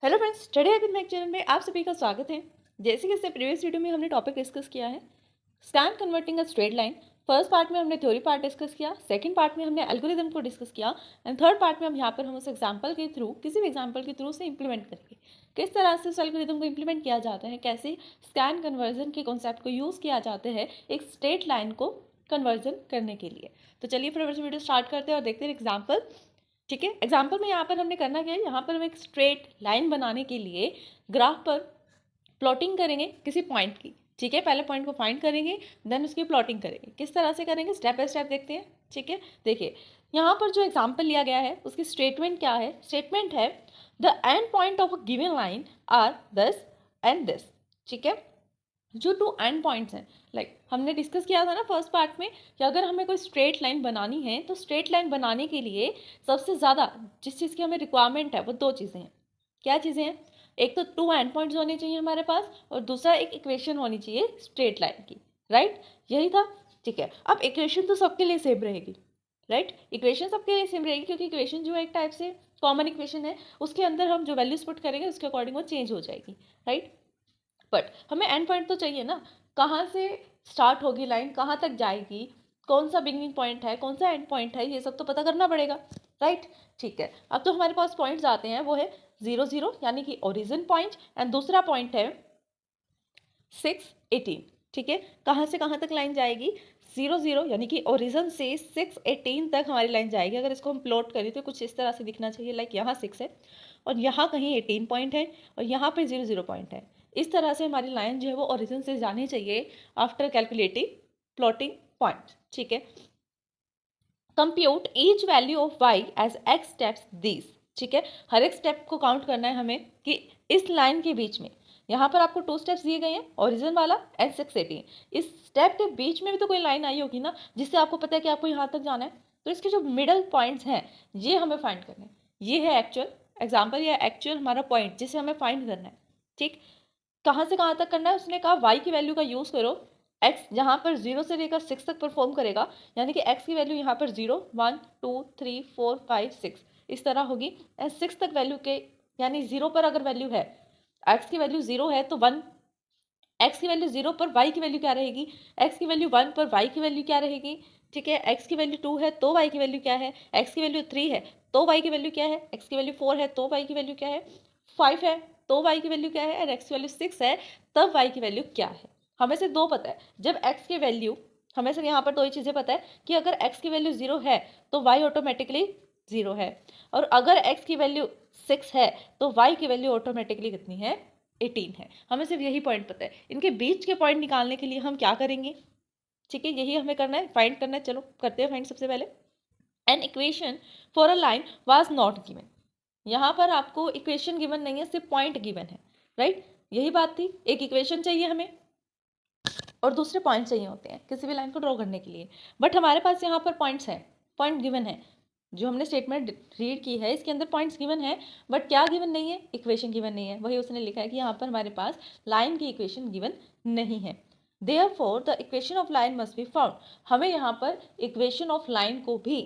Hello friends, study habit Mac channel में आप सभी का स्वागत है। जैसे कि इससे प्रीवियस वीडियो में हमने टॉपिक डिस्कस किया है scan converting a straight line. First part में हमने थ्योरी पार्ट डिस्कस किया, सेकंड पार्ट में हमने एल्गोरिदम को डिस्कस किया एंड थर्ड पार्ट में हम यहाँ पर हम उस एग्जांपल के थ्रू किसी भी एग्जांपल के थ्रू से इंप्लीमेंट करेंगे किस तरह से उस एल्गोरिदम को इंप्लीमेंट किया जाता है, कैसे स्कैन कन्वर्जन के कॉन्सेप्ट को यूज़ किया जाता है एक स्ट्रेट लाइन को कन्वर्जन करने के लिए। तो चलिए फिर वीडियो स्टार्ट करते हैं और देखते हैं एग्जाम्पल। ठीक है, एग्जाम्पल में यहाँ पर हमने करना क्या है, यहाँ पर हम एक स्ट्रेट लाइन बनाने के लिए ग्राफ पर प्लॉटिंग करेंगे किसी पॉइंट की। ठीक है, पहले पॉइंट को फाइंड करेंगे, देन उसकी प्लॉटिंग करेंगे। किस तरह से करेंगे, स्टेप बाय स्टेप देखते हैं। ठीक है, देखिए यहाँ पर जो एग्जाम्पल लिया गया है उसकी स्टेटमेंट क्या है। स्टेटमेंट है the end point of a given line are this and this. ठीक है, जो टू एंड पॉइंट्स हैं, लाइक हमने डिस्कस किया था ना फर्स्ट पार्ट में कि अगर हमें कोई स्ट्रेट लाइन बनानी है तो स्ट्रेट लाइन बनाने के लिए सबसे ज़्यादा जिस चीज़ की हमें रिक्वायरमेंट है वो दो चीज़ें हैं। क्या चीज़ें हैं, एक तो टू एंड पॉइंट्स होने चाहिए हमारे पास और दूसरा एक इक्वेशन होनी चाहिए स्ट्रेट लाइन की। राइट, यही था। ठीक है, अब इक्वेशन तो सबके लिए सेम रहेगी। राइट, इक्वेशन सबके लिए सेम रहेगी क्योंकि इक्वेशन जो है एक टाइप से कॉमन इक्वेशन है, उसके अंदर हम जो वैल्यूज पुट करेंगे उसके अकॉर्डिंग वो चेंज हो जाएगी। राइट, बट हमें एंड पॉइंट तो चाहिए ना, कहाँ से स्टार्ट होगी लाइन, कहाँ तक जाएगी, कौन सा बिगनिंग पॉइंट है, कौन सा एंड पॉइंट है, ये सब तो पता करना पड़ेगा। राइट, ठीक है, अब तो हमारे पास पॉइंट्स आते हैं, वो है 0 0 यानी कि ओरिजिन पॉइंट एंड दूसरा पॉइंट है 6 18। ठीक है, कहाँ से कहाँ तक लाइन जाएगी, 0 0 यानी कि ओरिजिन से 6 18 तक हमारी लाइन जाएगी। अगर इसको हम प्लॉट करें तो कुछ इस तरह से दिखना चाहिए, लाइक यहाँ 6 है और यहाँ कहीं 18 पॉइंट है और यहाँ पे 0 0 पॉइंट है। इस तरह से हमारी लाइन जो है वो ओरिजिन से जानी चाहिए आफ्टर कैलकुलेटिंग प्लॉटिंग पॉइंट। ठीक है, compute each value of y as x steps this. ठीक है, हर एक स्टेप को काउंट करना है हमें कि इस लाइन के बीच में, यहाँ पर आपको 2 स्टेप्स दिए गए हैं, ओरिजिन वाला एंड 6 18। इस स्टेप के बीच में भी तो कोई लाइन आई होगी ना जिससे आपको पता है कि आपको यहाँ तक जाना है। तो इसके जो मिडल पॉइंट्स हैं ये हमें फाइंड करने हैं। ये है एक्चुअल एग्जाम्पल या एक्चुअल हमारा पॉइंट जिसे हमें फाइंड करना है। ठीक, कहाँ से कहाँ तक करना है, उसने कहा वाई की वैल्यू का यूज़ करो। एक्स जहाँ पर 0 से लेकर 6 तक परफॉर्म करेगा, यानी कि एक्स की वैल्यू यहाँ पर 0 1 2 3 4 5 6 इस तरह होगी एंड 6 तक वैल्यू के, यानी 0 पर अगर वैल्यू है, एक्स की वैल्यू 0 है तो 1, एक्स की वैल्यू 0 पर वाई की वैल्यू क्या रहेगी, एक्स की वैल्यू 1 पर वाई की वैल्यू क्या रहेगी। ठीक है, एक्स की वैल्यू 2 है तो वाई की वैल्यू क्या है, एक्स की वैल्यू 3 है तो वाई की वैल्यू क्या है, एक्स की वैल्यू 4 है तो वाई की वैल्यू क्या है, 5 है तो वाई की वैल्यू क्या है और एक्स की वैल्यू 6 है तब वाई की वैल्यू क्या है। हमें से दो पता है, जब एक्स की वैल्यू, हमें से यहाँ पर दो ही चीज़ें पता है कि अगर एक्स की वैल्यू 0 है तो वाई ऑटोमेटिकली 0 है और अगर एक्स की वैल्यू 6 है तो वाई की वैल्यू ऑटोमेटिकली कितनी है, 18 है। हमें सिर्फ यही पॉइंट पता है। इनके बीच के पॉइंट निकालने के लिए हम क्या करेंगे, ठीक है, यही हमें करना है, फाइंड करना है। चलो करते हैं फाइंड। सबसे पहले an equation for a line was not given. यहाँ पर आपको इक्वेशन गिवन नहीं है, सिर्फ पॉइंट गिवन है। राइट, यही बात थी, एक इक्वेशन चाहिए हमें और दूसरे पॉइंट चाहिए होते हैं किसी भी लाइन को ड्रॉ करने के लिए। बट हमारे पास यहाँ पर पॉइंट्स हैं, पॉइंट गिवन है। जो हमने स्टेटमेंट रीड की है इसके अंदर पॉइंट्स गिवन है, बट क्या गिवन नहीं है, इक्वेशन गिवन नहीं है। वही उसने लिखा है कि यहाँ पर हमारे पास लाइन की इक्वेशन गिवन नहीं है। Therefore the equation of line must be found. हमें यहाँ पर इक्वेशन ऑफ लाइन को भी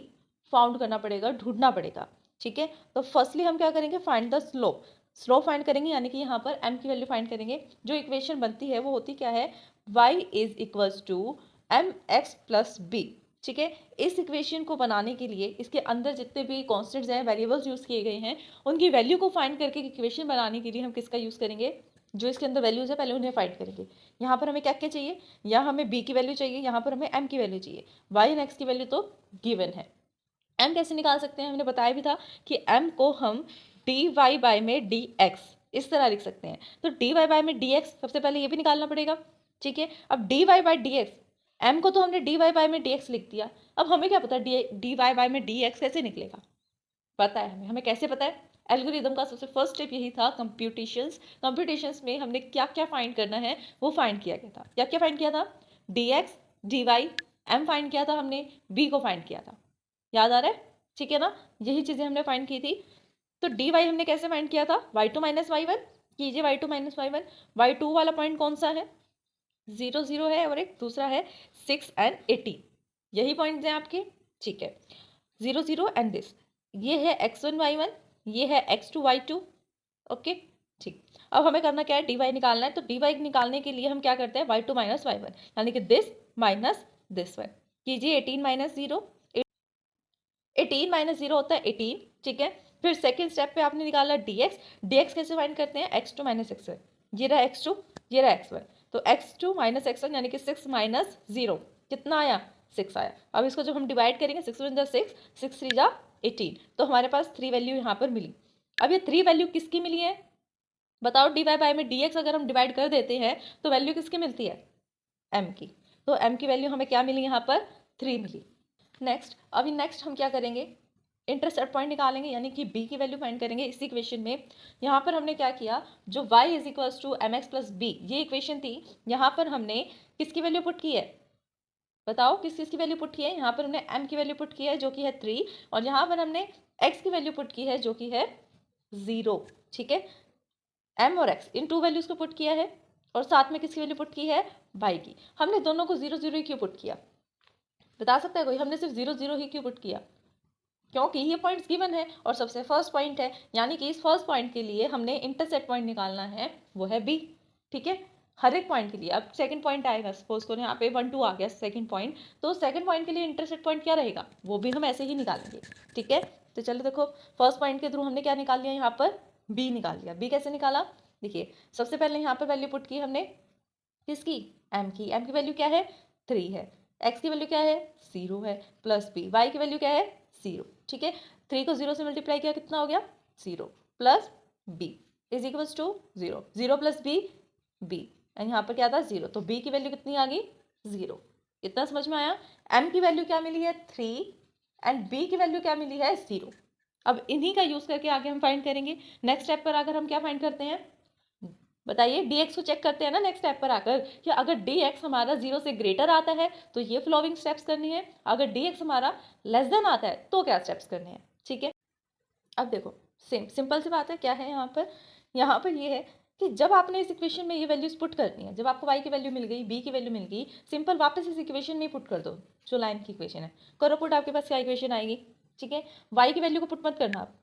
फाउंड करना पड़ेगा, ढूंढना पड़ेगा। ठीक है, तो फर्स्टली हम क्या करेंगे, find the slope. Slope find करेंगे, यानी कि यहाँ पर m की वैल्यू फाइंड करेंगे। जो इक्वेशन बनती है वो होती क्या है, y is equals to m x plus b. ठीक है, इस इक्वेशन को बनाने के लिए इसके अंदर जितने भी कॉन्स्टेंट्स हैं, वेरिएबल्स यूज़ किए गए हैं, उनकी वैल्यू को फाइंड करके इक्वेशन बनाने के लिए हम किसका यूज़ करेंगे, जो इसके अंदर वैल्यूज़ है पहले उन्हें फाइंड करेंगे। यहाँ पर हमें क्या क्या चाहिए, यहाँ हमें b की वैल्यू चाहिए, यहाँ पर हमें m की वैल्यू चाहिए। y एंड x की वैल्यू तो गिवन है। m कैसे निकाल सकते हैं, हमने बताया भी था कि m को हम dy बाय में dx इस तरह लिख सकते हैं। तो dy बाय में dx सबसे पहले ये भी निकालना पड़ेगा। ठीक है, अब dy बाय dx, m को तो हमने dy बाय में dx लिख दिया, अब हमें क्या पता dy बाय में dx कैसे निकलेगा, पता है हमें। हमें कैसे पता है, एल्गोरिदम का सबसे फर्स्ट स्टेप यही था, कंप्यूटेशंस में हमने क्या क्या फाइंड करना है वो फाइंड किया गया था। क्या क्या फाइंड किया था, dx dy, m फाइंड किया था हमने, b को फाइंड किया था, याद आ रहा है। ठीक है ना, यही चीज़ें हमने फाइंड की थी। तो dy हमने कैसे फाइंड किया था, y2 माइनस y1 कीजिए, y2 माइनस y1, y2 वाला पॉइंट कौन सा है, 0 0 है और एक दूसरा है 6 एंड 18, यही पॉइंट्स हैं आपके। ठीक है, 0 0 एंड दिस, ये है x1 y1, ये है x2 y2, ओके, ठीक। अब हमें करना क्या है, dy निकालना है। तो dy निकालने के लिए हम क्या करते हैं, y2 माइनस y1, यानी कि दिस माइनस दिस वन कीजिए। 18 माइनस 0, 18 माइनस 0 होता है 18, ठीक है। फिर सेकेंड स्टेप पे आपने निकाला dx कैसे फाइंड करते हैं, x2 माइनस x1, ये रहा x2, ये रहा x1, तो x2 माइनस x1 यानी कि 6 माइनस 0 कितना आया, 6 आया। अब इसको जब हम डिवाइड करेंगे 6 × 6, 6 3 जा 18, तो हमारे पास 3 वैल्यू यहाँ पर मिली। अब ये 3 वैल्यू किसकी मिली है, बताओ। dy बाय में dx अगर हम डिवाइड कर देते हैं तो वैल्यू किसकी मिलती है, m की। तो m की वैल्यू हमें क्या मिली, यहाँ पर 3 मिली। नेक्स्ट, अभी नेक्स्ट हम क्या करेंगे, इंटरसेप्ट पॉइंट निकालेंगे, यानी कि b की वैल्यू फाइंड करेंगे इस इक्वेशन में। यहाँ पर हमने क्या किया, जो y is equals to mx plus b ये इक्वेशन थी, यहाँ पर हमने किसकी वैल्यू पुट की है, बताओ किस चीज़ की वैल्यू पुट की है। यहाँ पर हमने m की वैल्यू पुट की है जो कि है 3, और यहाँ पर हमने x की वैल्यू पुट की है जो कि है 0, ठीक है। m और x इन 2 वैल्यूज़ को पुट किया है, और साथ में किसकी वैल्यू पुट की है, y की। हमने दोनों को 0 0 ही क्यों पुट किया, बता सकता है कोई, हमने सिर्फ 0 0 ही क्यों पुट किया, क्योंकि ये पॉइंट्स गिवन है और सबसे फर्स्ट पॉइंट है, यानी कि इस फर्स्ट पॉइंट के लिए हमने इंटरसेप्ट पॉइंट निकालना है, वो है b, ठीक है। हर एक पॉइंट के लिए। अब सेकंड पॉइंट आएगा, सपोज करो यहाँ पे 1 2 आ गया सेकंड पॉइंट, तो सेकंड पॉइंट के लिए इंटरसेप्ट पॉइंट क्या रहेगा, वो भी हम ऐसे ही निकालेंगे, ठीक है। तो चलो देखो, फर्स्ट पॉइंट के थ्रू हमने क्या निकाल लिया, यहाँ पर b निकाल लिया। b कैसे निकाला, देखिए सबसे पहले यहाँ पर वैल्यू पुट की हमने किसकी, m की वैल्यू क्या है, 3 है। x की वैल्यू क्या है, 0 है, प्लस b, y की वैल्यू क्या है, 0, ठीक है। 3 को 0 से मल्टीप्लाई किया, कितना हो गया, 0 plus b is equals to 0, 0 plus b, b, and यहाँ पर क्या था, 0, तो b की वैल्यू कितनी आ गई, 0। इतना समझ में आया। m की वैल्यू क्या मिली है, 3, एंड b की वैल्यू क्या मिली है, 0। अब इन्हीं का यूज करके आगे हम फाइंड करेंगे। नेक्स्ट स्टेप पर आकर हम क्या फाइंड करते हैं, बताइए, dx को चेक करते हैं ना नेक्स्ट स्टेप पर आकर, कि अगर dx हमारा 0 से ग्रेटर आता है तो ये फ्लोविंग स्टेप्स करनी है, अगर dx हमारा लेस देन आता है तो क्या स्टेप्स करने हैं, ठीक है। अब देखो, सिंपल सी बात है, क्या है यहाँ पर ये है कि जब आपने इस इक्वेशन में ये वैल्यूज पुट करनी है, जब आपको y की वैल्यू मिल गई, b की वैल्यू मिल गई, सिंपल वापस इस इक्वेशन में ही पुट कर दो, जो लाइन की इक्वेशन है, करो पुट, आपके पास क्या इक्वेशन आएगी, ठीक है। y की वैल्यू को पुट मत करना आप,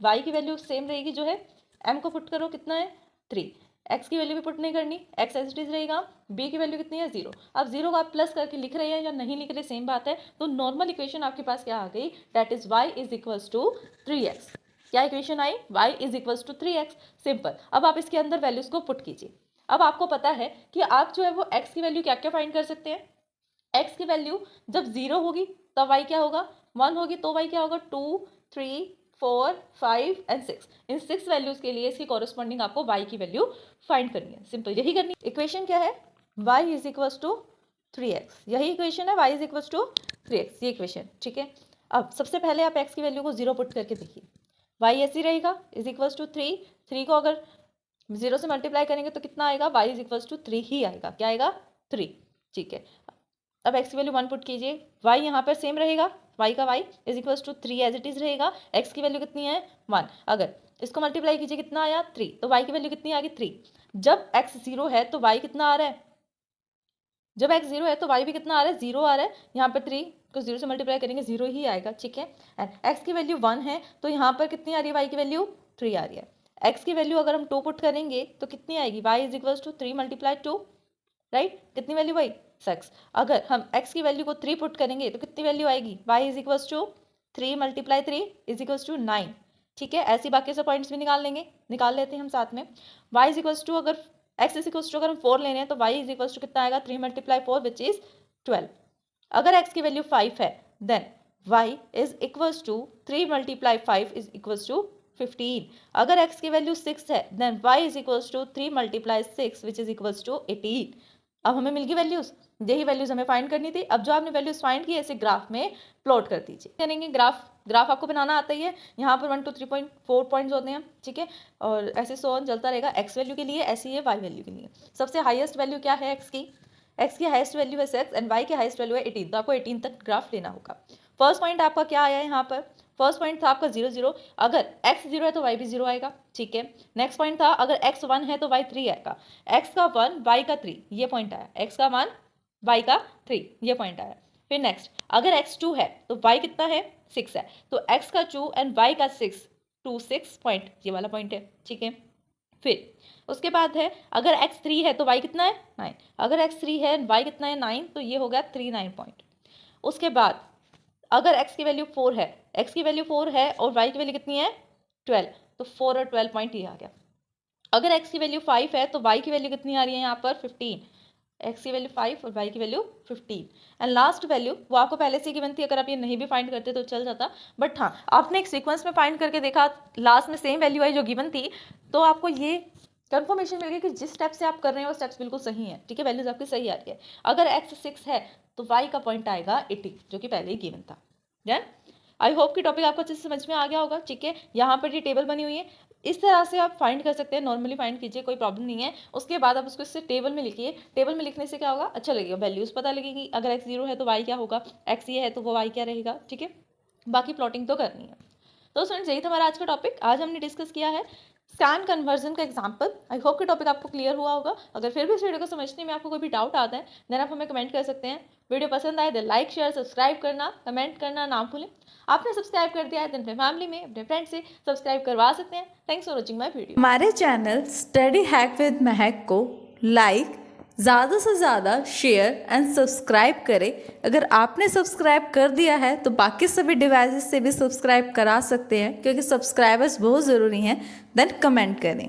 y की वैल्यू सेम रहेगी जो है, m को पुट करो, कितना है 3, x की वैल्यू भी पुट नहीं करनी, x एज इट इज रहेगा, b की वैल्यू कितनी है 0। अब 0 को आप प्लस करके लिख रहे हैं या नहीं लिख रहे, सेम बात है। तो नॉर्मल इक्वेशन आपके पास क्या आ गई, that is y is equals to 3x। क्या इक्वेशन आई, y is equals to 3x, simple. अब आप इसके अंदर वैल्यूज को पुट कीजिए। अब आपको पता है कि आप जो है वो x की वैल्यू क्या क्या फाइंड कर सकते हैं, x की वैल्यू जब 0 होगी तब y क्या होगा, 1 होगी तो y क्या होगा, 2 3 4 5 एंड 6, इन 6 वैल्यूज के लिए इसकी कॉरेस्पॉन्डिंग आपको y की वैल्यू फाइंड करनी है, सिंपल यही करनी। इक्वेशन क्या है, y is equals to 3x, यही इक्वेशन है, y is equals to 3x, ये इक्वेशन, ठीक है। अब सबसे पहले आप x की वैल्यू को 0 पुट करके देखिए, y ऐसे ही रहेगा, इज इक्वल्स टू 3, 3 को अगर 0 से मल्टीप्लाई करेंगे तो कितना आएगा, y इज इक्वल्स टू 3 ही आएगा, क्या आएगा 3, ठीक है। अब x की वैल्यू 1 पुट कीजिए, y यहाँ पर सेम रहेगा, y का y is equals to 3 as it is रहेगा, x की वैल्यू कितनी है 1, अगर इसको मल्टीप्लाई कीजिए कितना आया 3, तो y की वैल्यू कितनी आ गई 3। जब x 0 है तो y कितना आ रहा है, जब x 0 है तो y भी कितना आ रहा है, 0 आ रहा है। यहाँ पर 3 को 0 से मल्टीप्लाई करेंगे 0 ही आएगा, ठीक है। एंड x की वैल्यू 1 है तो यहाँ पर कितनी आ रही है, y की वैल्यू 3 आ रही है। x की वैल्यू अगर हम 2 पुट करेंगे तो कितनी आएगी, y is equals to 3 multiply 2, right, कितनी वैल्यू आई 6। अगर हम x की वैल्यू को 3 पुट करेंगे तो कितनी वैल्यू आएगी, y is equals to 3 multiply 3 is equals to 9, ठीक है। ऐसे बाकी से पॉइंट्स भी निकाल लेते हैं हम साथ में। y इज इक्वल्स टू, अगर x इज इक्वल्स टू अगर हम 4 लेने हैं तो y इज इक्वल्स टू कितना आएगा, 3 मल्टीप्लाई 4 विच इज 12। अगर x की वैल्यू 5 है then y is equals to 3 multiply 5 is equals to 15। अगर x की वैल्यू 6 है then y is equals to 3 multiply 6 which is equals to 18। अब हमें मिल गई वैल्यूज, यही वैल्यूज हमें फाइंड करनी थी। अब जो आपने वैल्यूज फाइंड की ऐसे ग्राफ में प्लॉट कर दीजिए, करेंगे ग्राफ आपको बनाना आता ही है। यहाँ पर 1 2 3 4 पॉइंट्स होते हैं, ठीक है, और ऐसे सो ऑन चलता रहेगा। एक्स वैल्यू के लिए ऐसी है, वाई वैल्यू के लिए। सबसे हाईएस्ट वैल्यू क्या है एक्स की हाईएस्ट वैल्यू है 6 एंड वाई की हाईएस्ट वैल्यू है 18, तो आपको 18 तक ग्राफ लेना होगा। फर्स्ट पॉइंट आपका क्या आया है यहाँ पर, फर्स्ट पॉइंट था आपका 0 0, अगर x 0 है तो y भी 0 आएगा, ठीक है। नेक्स्ट पॉइंट था अगर x 1 है तो y 3 आएगा, x का 1 y का 3, ये पॉइंट आया, x का 1 y का 3, ये पॉइंट आया। फिर नेक्स्ट अगर x 2 है तो y कितना है 6 है, तो x का 2 एंड y का 6 2 6 पॉइंट, ये वाला पॉइंट है, ठीक है। फिर उसके बाद है अगर x 3 है तो y कितना है 9, अगर x 3 है y कितना है 9, तो ये हो गया 3 9 पॉइंट। उसके बाद अगर x की वैल्यू 4 है, x की वैल्यू 4 है और y की वैल्यू कितनी है 12, तो 4 और 12 पॉइंट ये आ गया। अगर x की वैल्यू 5 है तो y की वैल्यू कितनी आ रही है यहाँ पर 15, x की वैल्यू 5 और y की वैल्यू 15। एंड लास्ट वैल्यू वो आपको पहले से गिवन थी, अगर आप ये नहीं भी फाइंड करते तो चल जाता, बट हाँ आपने एक सीक्वेंस में फाइंड करके देखा, लास्ट में सेम वैल्यू आई जो गिवन थी, तो आपको ये कंफर्मेशन मिल गई कि जिस स्टेप से आप कर रहे हैं वो स्टेप्स बिल्कुल सही है, ठीक है, वैल्यूज आपकी सही आ रही है। अगर x 6 है तो y का पॉइंट आएगा 80, जो कि पहले ही गिवन था। देन आई होप कि टॉपिक आपको अच्छे से समझ में आ गया होगा, ठीक है। यहाँ पर ये टेबल बनी हुई है, इस तरह से आप फाइंड कर सकते हैं, नॉर्मली फाइंड कीजिए, कोई प्रॉब्लम नहीं है। उसके बाद आप उसको इससे टेबल में लिखिए, टेबल में लिखने से क्या होगा, अच्छा लगेगा, वैल्यूज पता लगेगी, अगर x 0 है तो y क्या होगा, x ये है तो वो y क्या रहेगा, ठीक है। बाकी प्लॉटिंग तो करनी है। तो फ्रेंड्स यही था हमारा आज का टॉपिक। आज हमने डिस्कस किया है स्कैन कन्वर्जन का एग्जाम्पल। आई होप कि टॉपिक आपको क्लियर हुआ होगा। अगर फिर भी इस वीडियो को समझने में आपको कोई भी डाउट आता है देन आप हमें कमेंट कर सकते हैं। वीडियो पसंद आए तो लाइक शेयर सब्सक्राइब करना, कमेंट करना ना भूलें। आपने सब्सक्राइब कर दिया है तो अपने फैमिली में अपने फ्रेंड से सब्सक्राइब करवा सकते हैं। Thanks for watching my video. हमारे चैनल स्टडी हैक विद महक को लाइक, ज़्यादा से ज़्यादा शेयर एंड सब्सक्राइब करें। अगर आपने सब्सक्राइब कर दिया है तो बाकी सभी डिवाइसेस से भी सब्सक्राइब करा सकते हैं, क्योंकि सब्सक्राइबर्स बहुत ज़रूरी हैं। देन कमेंट करें।